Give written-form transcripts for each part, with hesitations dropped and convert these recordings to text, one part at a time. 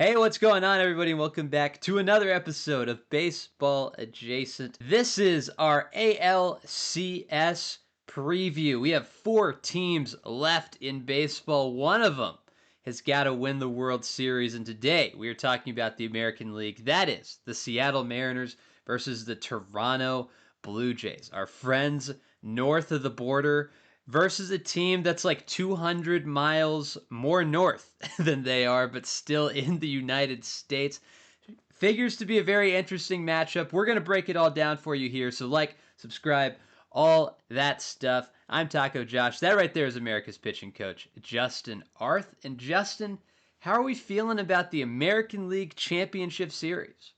Hey, what's going on, everybody? Welcome back to another episode of Baseball Adjacent. This is our ALCS preview. We have 4 teams left in baseball. One of them has got to win the World Series, and today we are talking about the American League. That is the Seattle Mariners versus the Toronto Blue Jays, our friends north of the border versus a team that's like 200 miles more north than they are, but still in the United States. Figures to be a very interesting matchup. We're going to break it all down for you here. So, subscribe, all that stuff. I'm Taco Josh. That right there is America's pitching coach, Justin Arth. And, Justin, how are we feeling about the American League Championship Series?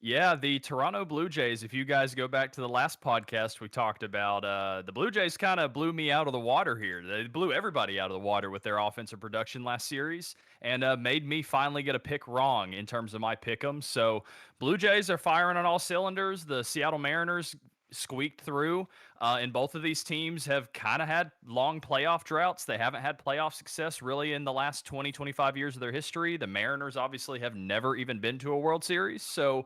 Yeah, the Toronto Blue Jays, if you guys go back to the last podcast we talked about, the Blue Jays kind of blew me out of the water here. They blew everybody out of the water with their offensive production last series and made me finally get a pick wrong in terms of my pick 'em. So, Blue Jays are firing on all cylinders. The Seattle Mariners squeaked through. And both of these teams have kind of had long playoff droughts. They haven't had playoff success really in the last 20, 25 years of their history. The Mariners obviously have never even been to a World Series. So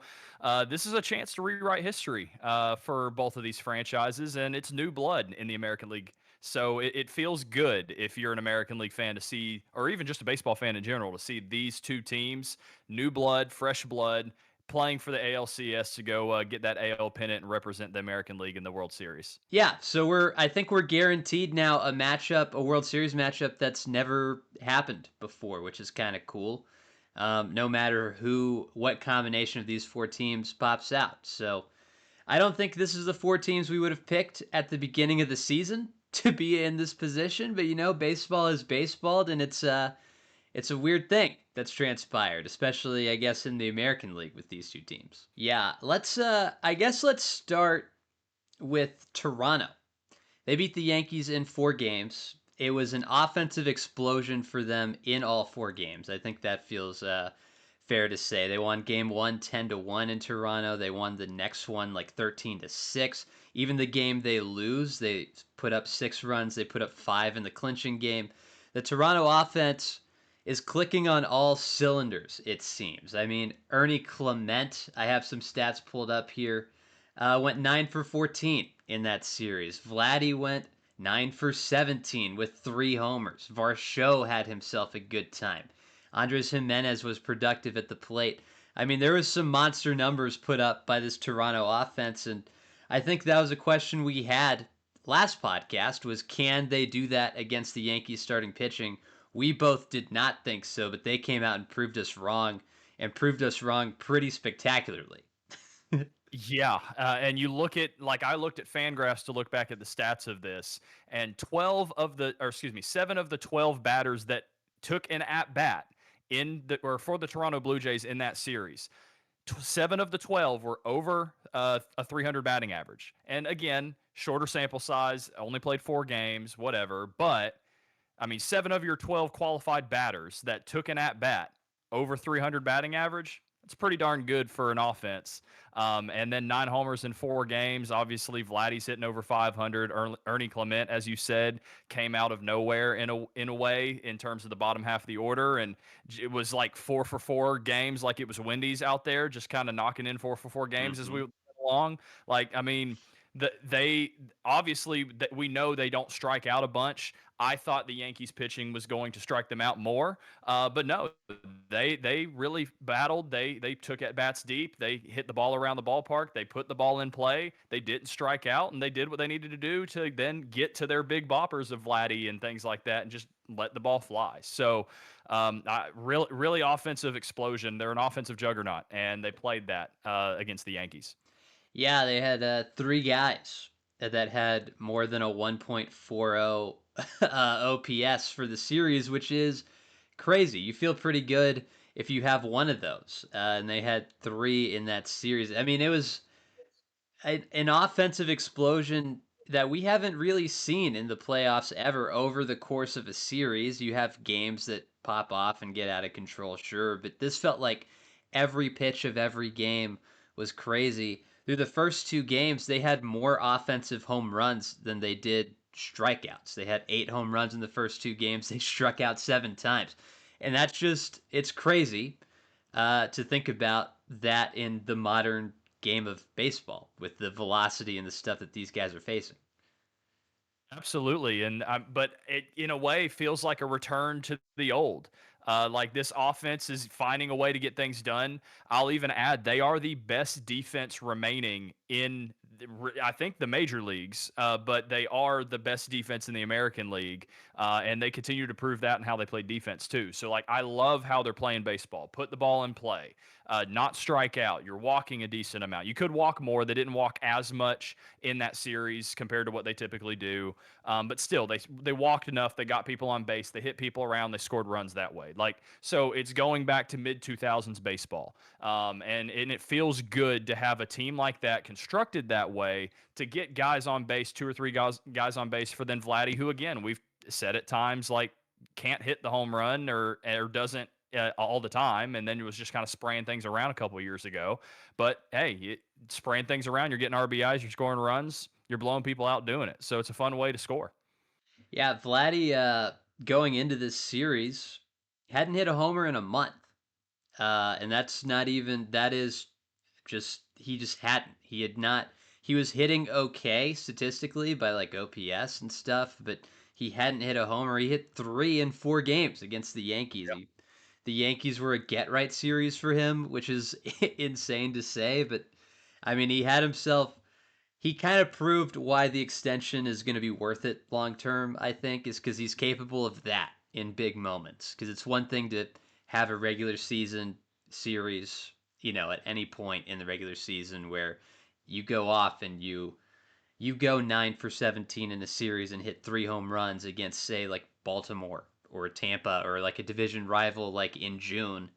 this is a chance to rewrite history for both of these franchises, and it's new blood in the American League. So it feels good if you're an American League fan to see, or even just a baseball fan in general, to see these two teams, new blood, fresh blood, playing for the ALCS to go get that AL pennant and represent the American League in the World Series. Yeah, so I think we're guaranteed now a World Series matchup that's never happened before, which is kind of cool. No matter what combination of these 4 teams pops out. So I don't think this is the 4 teams we would have picked at the beginning of the season to be in this position, but baseball is baseball, and it's a weird thing that's transpired, especially I guess in the American League with these 2 teams. Yeah, let's start with Toronto. They beat the Yankees in 4 games. It was an offensive explosion for them in all 4 games. I think that feels fair to say. They won game 1 10-1 in Toronto. They won the next one like 13-6. Even the game they lose, they put up 6 runs. They put up 5 in the clinching game. The Toronto offense is clicking on all cylinders, it seems. I mean, Ernie Clement, I have some stats pulled up here, went 9 for 14 in that series. Vladdy went 9 for 17 with 3 homers. Varsho had himself a good time. Andres Jimenez was productive at the plate. I mean, there was some monster numbers put up by this Toronto offense, and I think that was a question we had last podcast was, can they do that against the Yankees starting pitching? We both did not think so, but they came out and proved us wrong, and proved us wrong pretty spectacularly. Yeah, and you look at like I looked at Fangraphs to look back at the stats of this, and 7 of the 12 batters that took an at bat for the Toronto Blue Jays in that series, 7 of the 12 were over a 300 batting average. And again, shorter sample size, only played 4 games, whatever. But I mean, 7 of your 12 qualified batters that took an at bat over 300 batting average. That's pretty darn good for an offense. And then 9 homers in 4 games. Obviously, Vladdy's hitting over 500. Ernie Clement, as you said, came out of nowhere in a way in terms of the bottom half of the order, and it was like 4 for 4 games, like it was Wendy's out there, just kind of knocking in 4 for 4 games as Mm-hmm. we went along. Like, I mean, they obviously we know they don't strike out a bunch. I thought the Yankees pitching was going to strike them out more, but no, they really battled. They took at bats deep. They hit the ball around the ballpark. They put the ball in play. They didn't strike out, and they did what they needed to do to then get to their big boppers of Vladdy and things like that, and just let the ball fly. So, really offensive explosion. They're an offensive juggernaut, and they played that against the Yankees. Yeah, they had 3 guys that had more than a 1.40 OPS for the series, which is crazy. You feel pretty good if you have one of those. And they had 3 in that series. I mean, it was an offensive explosion that we haven't really seen in the playoffs ever over the course of a series. You have games that pop off and get out of control, sure, but this felt like every pitch of every game was crazy. Through the first 2 games, they had more offensive home runs than they did strikeouts. They had 8 home runs in the first 2 games. They struck out 7 times. And that's just it's crazy to think about that in the modern game of baseball with the velocity and the stuff that these guys are facing. Absolutely, and but it in a way feels like a return to the old. Like this offense is finding a way to get things done. I'll even add they are the best defense remaining in, I think, the major leagues, but they are the best defense in the American League, and they continue to prove that in how they play defense too. So like I love how they're playing baseball. Put the ball in play, not strike out. You're walking a decent amount. You could walk more. They didn't walk as much in that series compared to what they typically do. But still, they walked enough. They got people on base. They hit people around. They scored runs that way. Like so, it's going back to mid 2000s baseball, and it feels good to have a team like that constructed that way to get guys on base, two or three guys on base for then Vladdy, who again we've said at times like can't hit the home run or doesn't all the time, and then it was just kind of spraying things around a couple of years ago. But hey, spraying things around, you're getting RBIs, you're scoring runs, you're blowing people out doing it. So it's a fun way to score. Yeah, Vladdy going into this series hadn't hit a homer in a month. And that's not even that is just he just hadn't. He had not he was hitting okay statistically by like OPS and stuff, but he hadn't hit a homer. He hit 3 in 4 games against the Yankees. The Yankees were a get right series for him, which is insane to say, but I mean he kind of proved why the extension is going to be worth it long term, I think, is because he's capable of that in big moments. Because it's one thing to have a regular season series, at any point in the regular season where you go off and you go 9 for 17 in a series and hit 3 home runs against, say, like Baltimore or Tampa or like a division rival like in June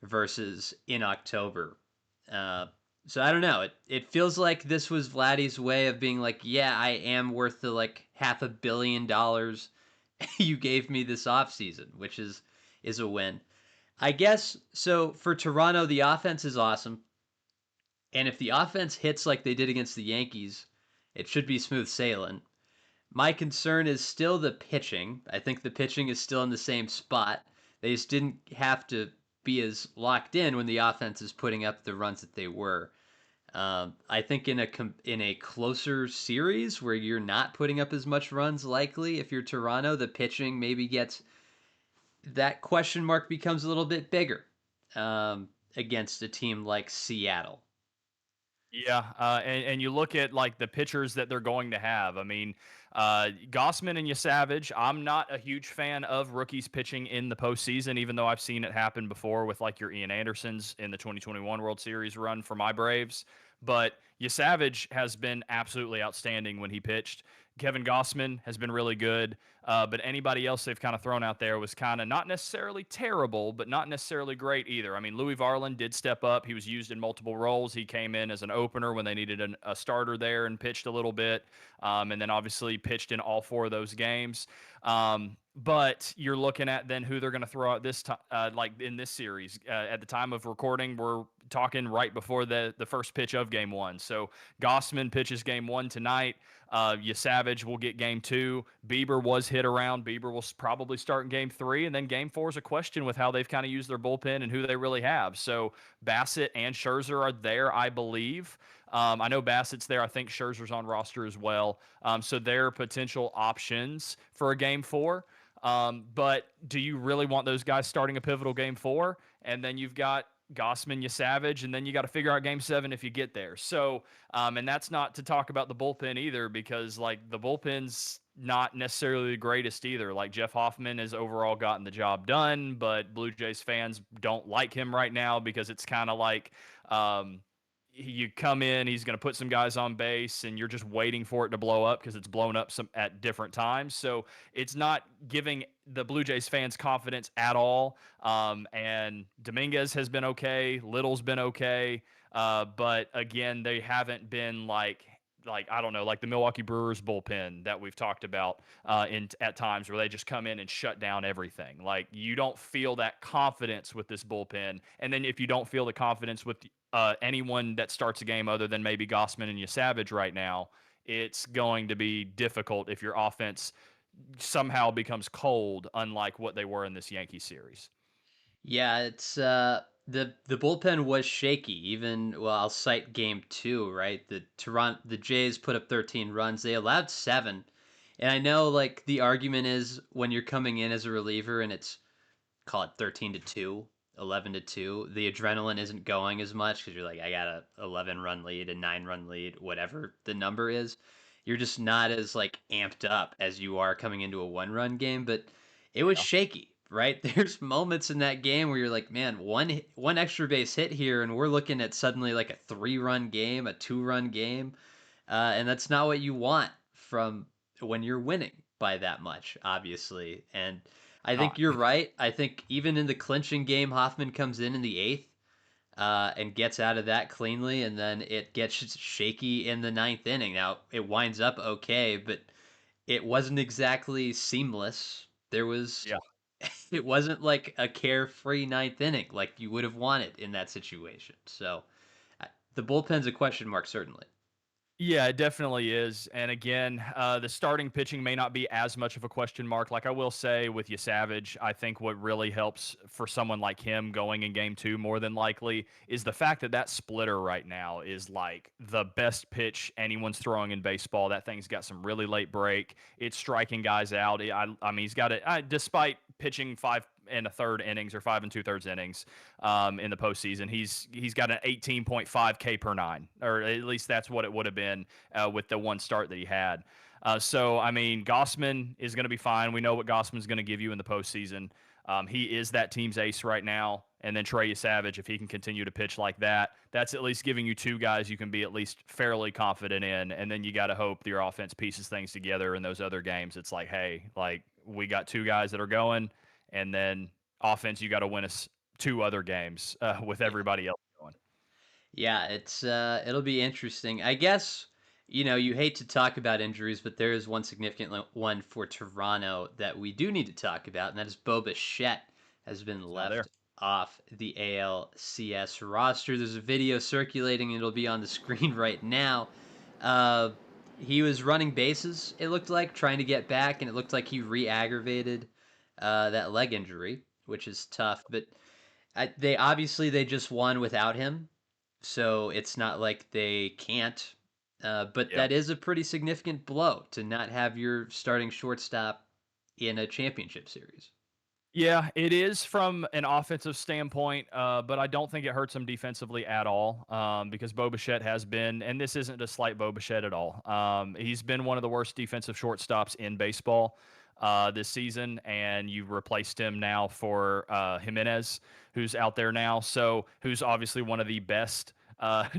versus in October. Uh, so I don't know. It feels like this was Vladdy's way of being like, yeah, I am worth the like $500 million you gave me this offseason, which is a win. I guess so for Toronto, the offense is awesome. And if the offense hits like they did against the Yankees, it should be smooth sailing. My concern is still the pitching. I think the pitching is still in the same spot. They just didn't have to be as locked in when the offense is putting up the runs that they were. I think in a closer series where you're not putting up as much runs, likely if you're Toronto, the pitching maybe gets that question mark becomes a little bit bigger against a team like Seattle. Yeah, and you look at like the pitchers that they're going to have. I mean, Gossman and Yasavage. I'm not a huge fan of rookies pitching in the postseason, even though I've seen it happen before with like your Ian Andersons in the 2021 World Series run for my Braves. But Yasavage has been absolutely outstanding when he pitched. Kevin Gossman has been really good. But anybody else they've kind of thrown out there was kind of not necessarily terrible, but not necessarily great either. I mean, Louis Varland did step up. He was used in multiple roles. He came in as an opener when they needed a starter there and pitched a little bit. And then obviously pitched in all 4 of those games. But you're looking at then who they're going to throw out this time, like in this series. At the time of recording, we're talking right before the first pitch of Game 1. So Gossman pitches Game 1 tonight. Savage will get Game 2. Bieber was hit around. Bieber will probably start in Game 3, and then Game 4 is a question with how they've kind of used their bullpen and who they really have. So Bassett and Scherzer are there, I believe. I know Bassett's there. I think Scherzer's on roster as well. So they're potential options for a Game 4. But do you really want those guys starting a pivotal Game 4? And then you've got Gossman, you Savage, and then you got to figure out Game 7 if you get there. So, and that's not to talk about the bullpen either, because like the bullpen's not necessarily the greatest either. Like Jeff Hoffman has overall gotten the job done, but Blue Jays fans don't like him right now because it's kind of like, you come in, he's going to put some guys on base, and you're just waiting for it to blow up because it's blown up some at different times. So it's not giving the Blue Jays fans confidence at all. And Dominguez has been okay, Little's been okay, but again, they haven't been like I don't know, like the Milwaukee Brewers bullpen that we've talked about in at times where they just come in and shut down everything. Like you don't feel that confidence with this bullpen, and then if you don't feel the confidence with anyone that starts a game other than maybe Gossman and Savage right now, it's going to be difficult if your offense somehow becomes cold, unlike what they were in this Yankee series. Yeah, it's the bullpen was shaky. Even well, I'll cite game two, right? The Jays put up 13 runs. They allowed seven. And I know like the argument is when you're coming in as a reliever and it's call it 13 to 2, 11 to 2, the adrenaline isn't going as much because you're like, I got a 11 run lead, a 9 run lead, whatever the number is. You're just not as like amped up as you are coming into a 1 run game, but it was Yeah. shaky, right? There's moments in that game where you're like, man, one extra base hit here, and we're looking at suddenly like a 3 run game, a 2 run game, and that's not what you want from when you're winning by that much, obviously. And I think Not. you're right. I think even in the clinching game, Hoffman comes in the eighth and gets out of that cleanly, and then it gets shaky in the ninth inning. Now it winds up okay, but it wasn't exactly seamless. There was, Yeah. it wasn't like a carefree ninth inning like you would have wanted in that situation. So the bullpen's a question mark, certainly. Yeah, it definitely is. And again, the starting pitching may not be as much of a question mark. Like I will say with you, Savage, I think what really helps for someone like him going in game two more than likely is the fact that that splitter right now is like the best pitch anyone's throwing in baseball. That thing's got some really late break. It's striking guys out. I mean, he's got it, despite pitching 5 and a third innings or 5 and 2/3 innings in the postseason. He's got an 18.5 K per nine, or at least that's what it would have been with the one start that he had. So I mean, Gossman is going to be fine. We know what Gossman's going to give you in the postseason. He is that team's ace right now. And then Trey Savage, if he can continue to pitch like that, that's at least giving you two guys you can be at least fairly confident in. And then you got to hope your offense pieces things together in those other games. It's like, hey, like we got two guys that are going, and then offense, you got to win us two other games with Yeah. everybody else going. Yeah, it'll be interesting. I guess you hate to talk about injuries, but there is one significant one for Toronto that we do need to talk about, and that is Bo Bichette has been Now left there. off the ALCS roster. There's a video circulating, and it'll be on the screen right now. Uh, he was running bases, it looked like, trying to get back, and it looked like he re-aggravated that leg injury, which is tough. But they just won without him, so it's not like they can't. But Yeah. that is a pretty significant blow to not have your starting shortstop in a championship series. Yeah, it is from an offensive standpoint, but I don't think it hurts him defensively at all because Bo Bichette has been, and this isn't to slight Bo Bichette at all. He's been one of the worst defensive shortstops in baseball this season, and you've replaced him now for Jimenez, who's out there now. So, who's obviously one of the best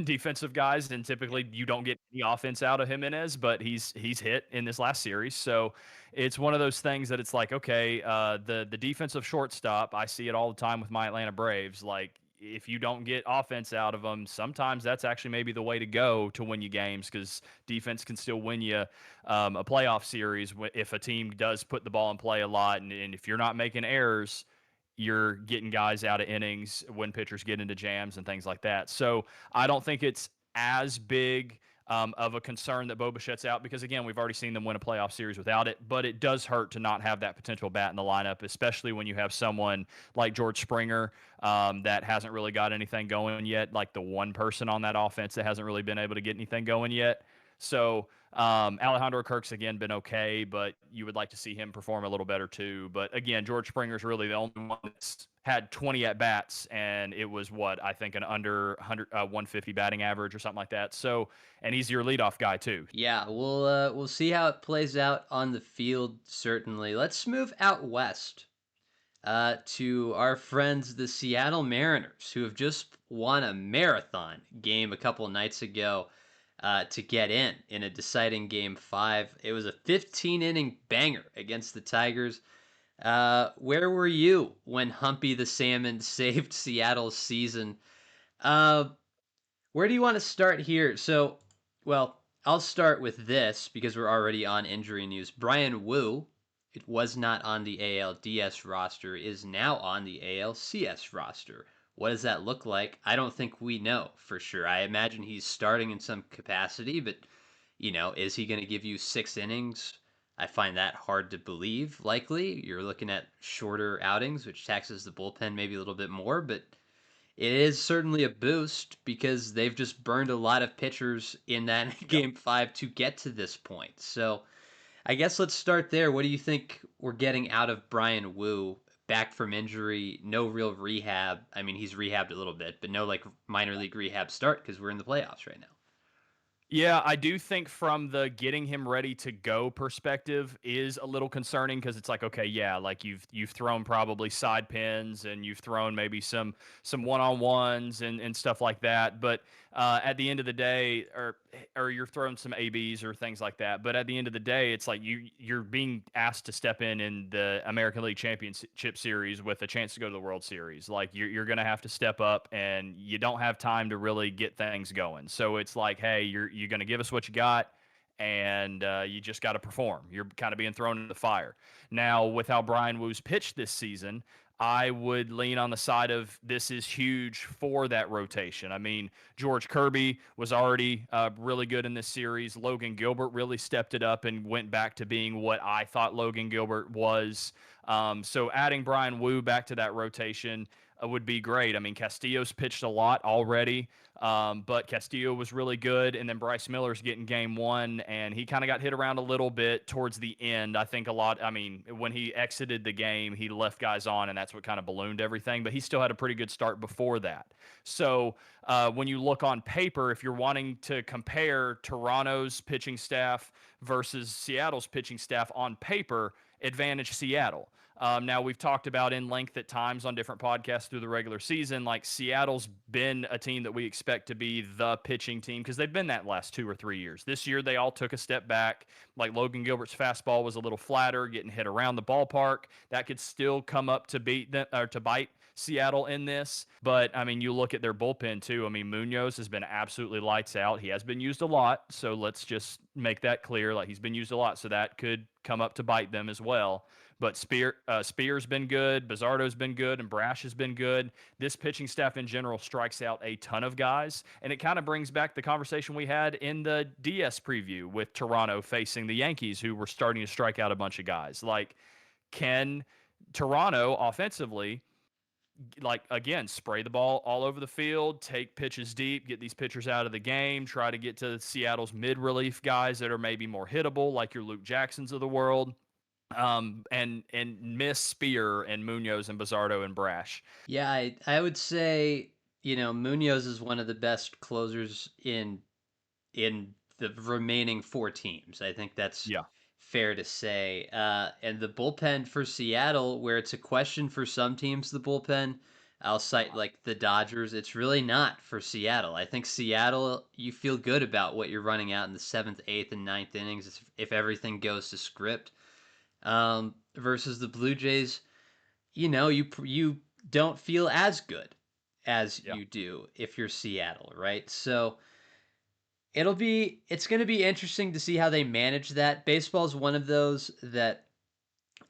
defensive guys, and typically you don't get any offense out of Jimenez, but he's hit in this last series. So it's one of those things that it's like, okay, the defensive shortstop, I see it all the time with my Atlanta Braves. Like, if you don't get offense out of them, sometimes that's actually maybe the way to go to win you games because defense can still win you a playoff series if a team does put the ball in play a lot, and if you're not making errors, you're getting guys out of innings when pitchers get into jams and things like that. So I don't think it's as big of a concern that Bo Bichette's out because, again, we've already seen them win a playoff series without it. But it does hurt to not have that potential bat in the lineup, especially when you have someone like George Springer that hasn't really got anything going yet, like the one person on that offense that hasn't really been able to get anything going yet. So Alejandro Kirk's again been okay, but you would like to see him perform a little better too. But again, George Springer's really the only one that's had 20 at bats, and it was what I think an under 150 batting average or something like that. So, and he's your leadoff guy too. Yeah, we'll see how it plays out on the field. Certainly. Let's move out west to our friends, the Seattle Mariners, who have just won a marathon game a couple nights ago to get in a deciding game five. It was a 15 inning banger against the Tigers. Where were you when Humpy the Salmon saved Seattle's season? Uh, where do you want to start here? So, well, I'll start with this because we're already on injury news. Brian Wu, it was not on the ALDS roster, is now on the ALCS roster. What does that look like? I don't think we know for sure. I imagine he's starting in some capacity, but is he going to give you 6 innings? I find that hard to believe. Likely, you're looking at shorter outings, which taxes the bullpen maybe a little bit more, but it is certainly a boost because they've just burned a lot of pitchers in that Yep. game five to get to this point. So I guess let's start there. What do you think we're getting out of Brian Wu? Back from injury, no real rehab. I mean, he's rehabbed a little bit, but no like minor league rehab start because we're in the playoffs right now. Yeah, I do think from the getting him ready to go perspective is a little concerning because it's like, okay, yeah, like you've thrown probably side pins and you've thrown maybe some one on ones and stuff like that. But at the end of the day, or you're throwing some ABs or things like that. But at the end of the day, it's like you're being asked to step in the American League Championship Series with a chance to go to the World Series. Like you're going to have to step up, and you don't have time to really get things going. So it's like, hey, you're going to give us what you got, and you just got to perform. You're kind of being thrown in the fire. Now, with how Brian Wu's pitched this season, I would lean on the side of this is huge for that rotation. I mean, George Kirby was already really good in this series. Logan Gilbert really stepped it up and went back to being what I thought Logan Gilbert was. So adding Brian Wu back to that rotation would be great. I mean, Castillo's pitched a lot already, but Castillo was really good. And then Bryce Miller's getting game one, and he kind of got hit around a little bit towards the end. I think a lot, I mean, when he exited the game, he left guys on, and that's what kind of ballooned everything. But he still had a pretty good start before that. So when you look on paper, if you're wanting to compare Toronto's pitching staff versus Seattle's pitching staff on paper, advantage Seattle. Now, we've talked about in length at times on different podcasts through the regular season. Like Seattle's been a team that we expect to be the pitching team because they've been that last 2 or 3 years. This year, they all took a step back. Like Logan Gilbert's fastball was a little flatter, getting hit around the ballpark. That could still come up to beat them or to bite Seattle in this. But I mean, you look at their bullpen too. I mean, Munoz has been absolutely lights out. He has been used a lot. So let's just make that clear. Like he's been used a lot. So that could come up to bite them as well. But Spear's been good, Bizardo's been good, and Brash has been good. This pitching staff in general strikes out a ton of guys, and it kind of brings back the conversation we had in the DS preview with Toronto facing the Yankees, who were starting to strike out a bunch of guys. Like, can Toronto offensively, like again, spray the ball all over the field, take pitches deep, get these pitchers out of the game, try to get to Seattle's mid relief guys that are maybe more hittable, like your Luke Jacksons of the world, and miss Spear and Munoz and Bizardo and Brash. Yeah, I would say, Munoz is one of the best closers in the remaining four teams. I think that's Yeah, fair to say. And the bullpen for Seattle, where it's a question for some teams, the bullpen, I'll cite like the Dodgers. It's really not for Seattle. I think Seattle, you feel good about what you're running out in the seventh, eighth, and ninth innings if everything goes to script. Versus the Blue Jays, you don't feel as good as yeah. you do if you're Seattle, right? So it's going to be interesting to see how they manage that. Baseball is one of those that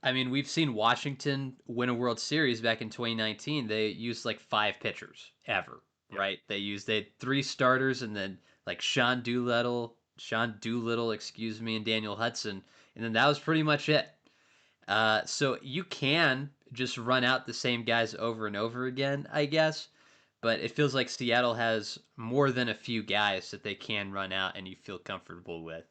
I mean, we've seen Washington win a World Series back in 2019. They used like five pitchers ever, Yep. right? They had three starters and then like Sean Doolittle, excuse me, and Daniel Hudson, and then that was pretty much it. So you can just run out the same guys over and over again, I guess. But it feels like Seattle has more than a few guys that they can run out and you feel comfortable with.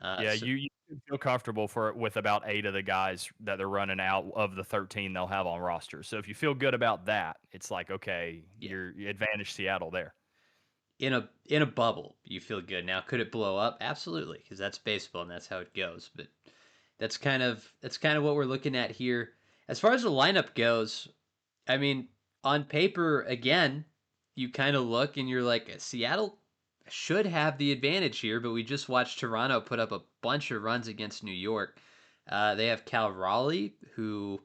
Yeah, So you feel comfortable for with about 8 of the guys that they're running out of the 13 they'll have on roster. So if you feel good about that, it's like, okay, yeah, you advantage Seattle there. in a bubble, you feel good. Now, could it blow up? Absolutely, because that's baseball and that's how it goes. But that's kind of what we're looking at here. As far as the lineup goes, I mean, on paper, again, you kind of look and you're like, Seattle should have the advantage here, but we just watched Toronto put up a bunch of runs against New York. They have Cal Raleigh, who,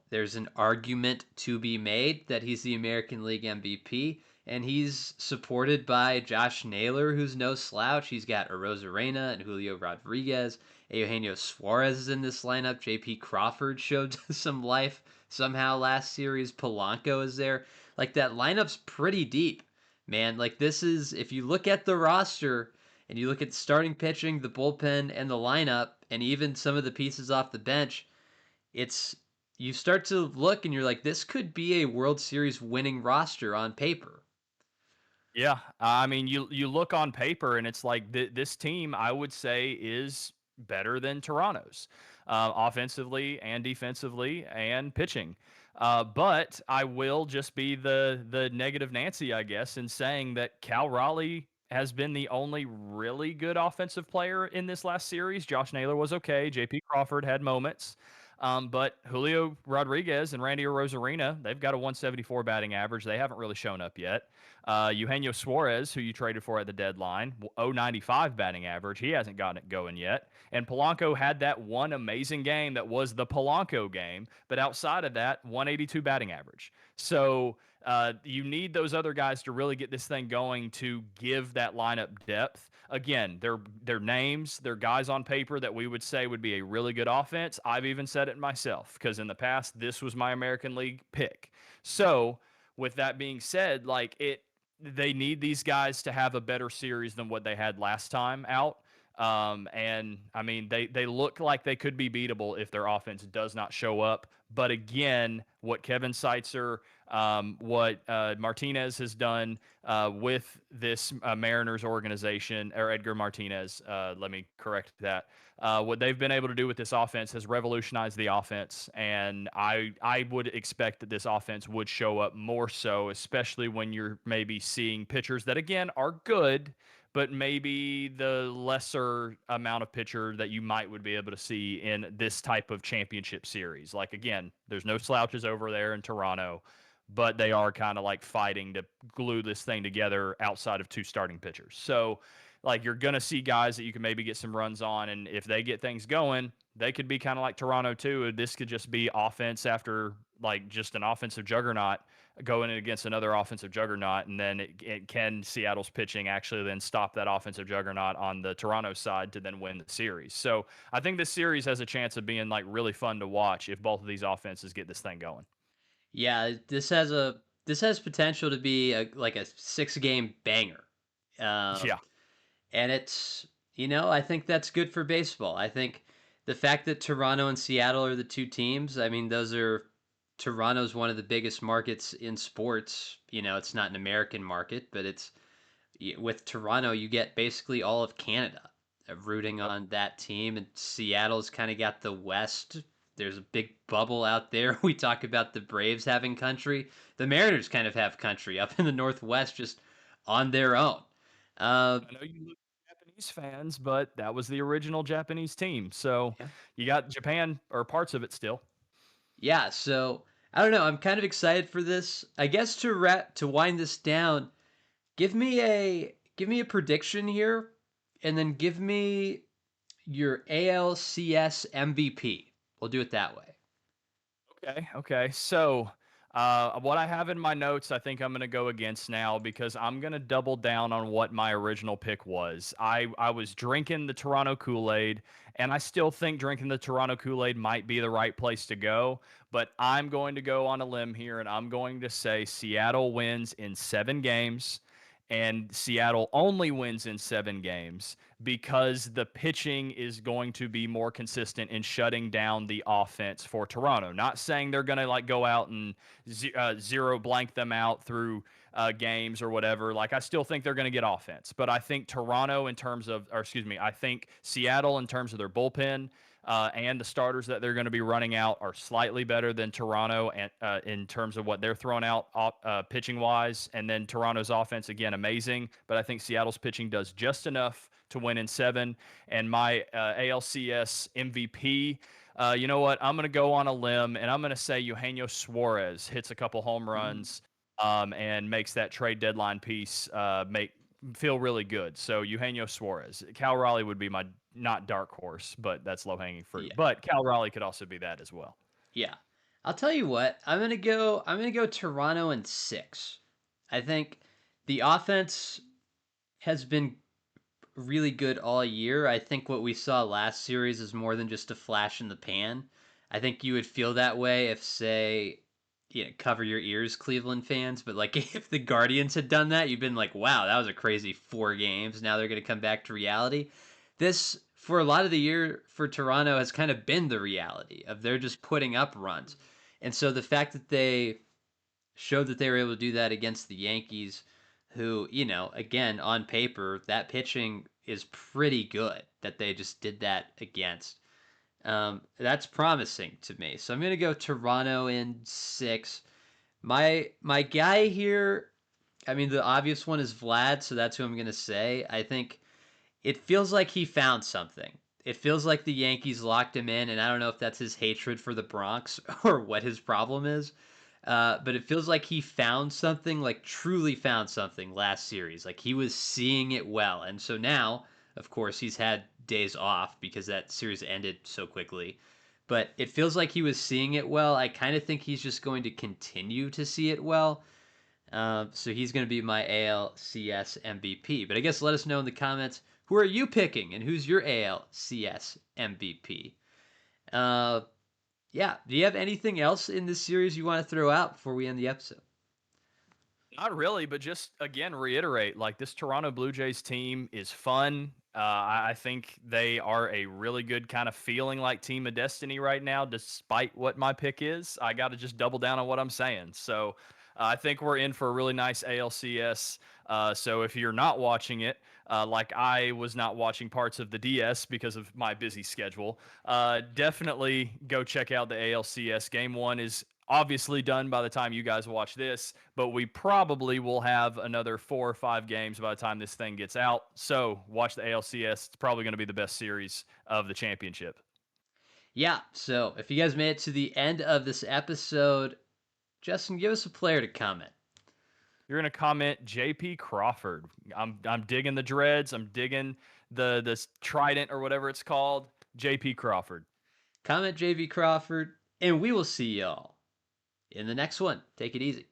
there's an argument to be made that he's the American League MVP, and he's supported by Josh Naylor, who's no slouch. He's got Arozarena and Julio Rodriguez. Eugenio Suarez is in this lineup. J.P. Crawford showed some life somehow last series. Polanco is there. Like that lineup's pretty deep, man. Like this is if you look at the roster and you look at starting pitching, the bullpen, and the lineup, and even some of the pieces off the bench, it's you start to look and you're like, this could be a World Series winning roster on paper. Yeah, I mean, you look on paper and it's like this team, I would say, is better than Toronto's, offensively and defensively and pitching. But I will just be the negative Nancy, I guess, in saying that Cal Raleigh has been the only really good offensive player in this last series. Josh Naylor was okay. J.P. Crawford had moments. But Julio Rodriguez and Randy Rosarina, they've got a 174 batting average. They haven't really shown up yet. Eugenio Suarez, who you traded for at the deadline, 095 batting average. He hasn't gotten it going yet. And Polanco had that one amazing game that was the Polanco game. But outside of that, 182 batting average. So you need those other guys to really get this thing going to give that lineup depth. Again, they're names, they're guys on paper that we would say would be a really good offense. I've even said it myself because in the past, this was my American League pick. So with that being said, they need these guys to have a better series than what they had last time out. And I mean, they look like they could be beatable if their offense does not show up. But again, what Kevin Seitzer, what Martinez has done with this Mariners organization, or Edgar Martinez, let me correct that. What they've been able to do with this offense has revolutionized the offense, and I would expect that this offense would show up more so, especially when you're maybe seeing pitchers that again are good, but maybe the lesser amount of pitcher that you might would be able to see in this type of championship series. Like again, there's no slouches over there in Toronto, but they are kind of like fighting to glue this thing together outside of two starting pitchers. So like you're gonna see guys that you can maybe get some runs on, and if they get things going, they could be kind of like Toronto too. This could just be offense after like just an offensive juggernaut going against another offensive juggernaut, and then it can Seattle's pitching actually then stop that offensive juggernaut on the Toronto side to then win the series. So I think this series has a chance of being like really fun to watch if both of these offenses get this thing going. Yeah, this has potential to be like a 6 game banger. Um, Yeah. and I think that's good for baseball. I think the fact that Toronto and Seattle are the two teams, I mean, Toronto's one of the biggest markets in sports. It's not an American market, but with Toronto, you get basically all of Canada rooting Yep. on that team, and Seattle's kind of got the West. There's a big bubble out there. We talk about the Braves having country. The Mariners kind of have country up in the Northwest just on their own. Uh, I know you look at Japanese fans, but that was the original Japanese team. So yeah. you got Japan or parts of it still. Yeah, so I don't know. I'm kind of excited for this. I guess to wind this down, give me a prediction here, and then give me your ALCS MVP. We'll do it that way. Okay. Okay. So, what I have in my notes, I think I'm going to go against now because I'm going to double down on what my original pick was. I was drinking the Toronto Kool Aid, and I still think drinking the Toronto Kool Aid might be the right place to go. But I'm going to go on a limb here, and I'm going to say Seattle wins in 7 games, and Seattle only wins in 7 games because the pitching is going to be more consistent in shutting down the offense for Toronto. Not saying they're going to like go out and zero blank them out through games or whatever. Like I still think they're going to get offense, but I think Toronto in terms of, or excuse me, I think Seattle in terms of their bullpen. And the starters that they're going to be running out are slightly better than Toronto and in terms of what they're throwing out pitching wise. And then Toronto's offense again amazing, but I think Seattle's pitching does just enough to win in 7. And my ALCS MVP, you know what? I'm going to go on a limb and I'm going to say Eugenio Suarez hits a couple home Mm, runs and makes that trade deadline piece make feel really good. So Eugenio Suarez, Cal Raleigh would be my not dark horse, but that's low hanging fruit. yeah, But Cal Raleigh could also be that as well. yeah. I'll tell you what. I'm gonna go Toronto in 6. I think the offense has been really good all year. I think what we saw last series is more than just a flash in the pan. I think you would feel that way if, say, cover your ears, Cleveland fans. But like, if the Guardians had done that, you've been like, wow, that was a crazy 4 games. Now they're going to come back to reality. This, for a lot of the year for Toronto, has kind of been the reality of they're just putting up runs. And so the fact that they showed that they were able to do that against the Yankees, who, again, on paper, that pitching is pretty good that they just did that against. That's promising to me. So I'm gonna go Toronto in 6. My guy here, I mean, the obvious one is Vlad, so that's who I'm gonna say. I think it feels like he found something. It feels like the Yankees locked him in, and I don't know if that's his hatred for the Bronx or what his problem is. But it feels like he found something, like truly found something last series. Like he was seeing it well. And so now, of course, he's had days off because that series ended so quickly. But it feels like he was seeing it well. I kind of think he's just going to continue to see it well. So he's going to be my ALCS MVP. But I guess let us know in the comments, who are you picking and who's your ALCS MVP? Uh, yeah. Do you have anything else in this series you want to throw out before we end the episode? Not really, but just again reiterate like this Toronto Blue Jays team is fun. I think they are a really good kind of feeling like team of destiny right now, despite what my pick is. I got to just double down on what I'm saying. So I think we're in for a really nice ALCS. So if you're not watching it, like I was not watching parts of the DS because of my busy schedule, definitely go check out the ALCS. Game one is obviously done by the time you guys watch this, but we probably will have another 4 or 5 games by the time this thing gets out. So watch the ALCS. It's probably going to be the best series of the championship. Yeah. So if you guys made it to the end of this episode, Justin, give us a player to comment. You're going to comment JP Crawford. I'm digging the dreads. I'm digging the trident or whatever it's called. JP Crawford. Comment JV Crawford, and we will see y'all in the next one. Take it easy.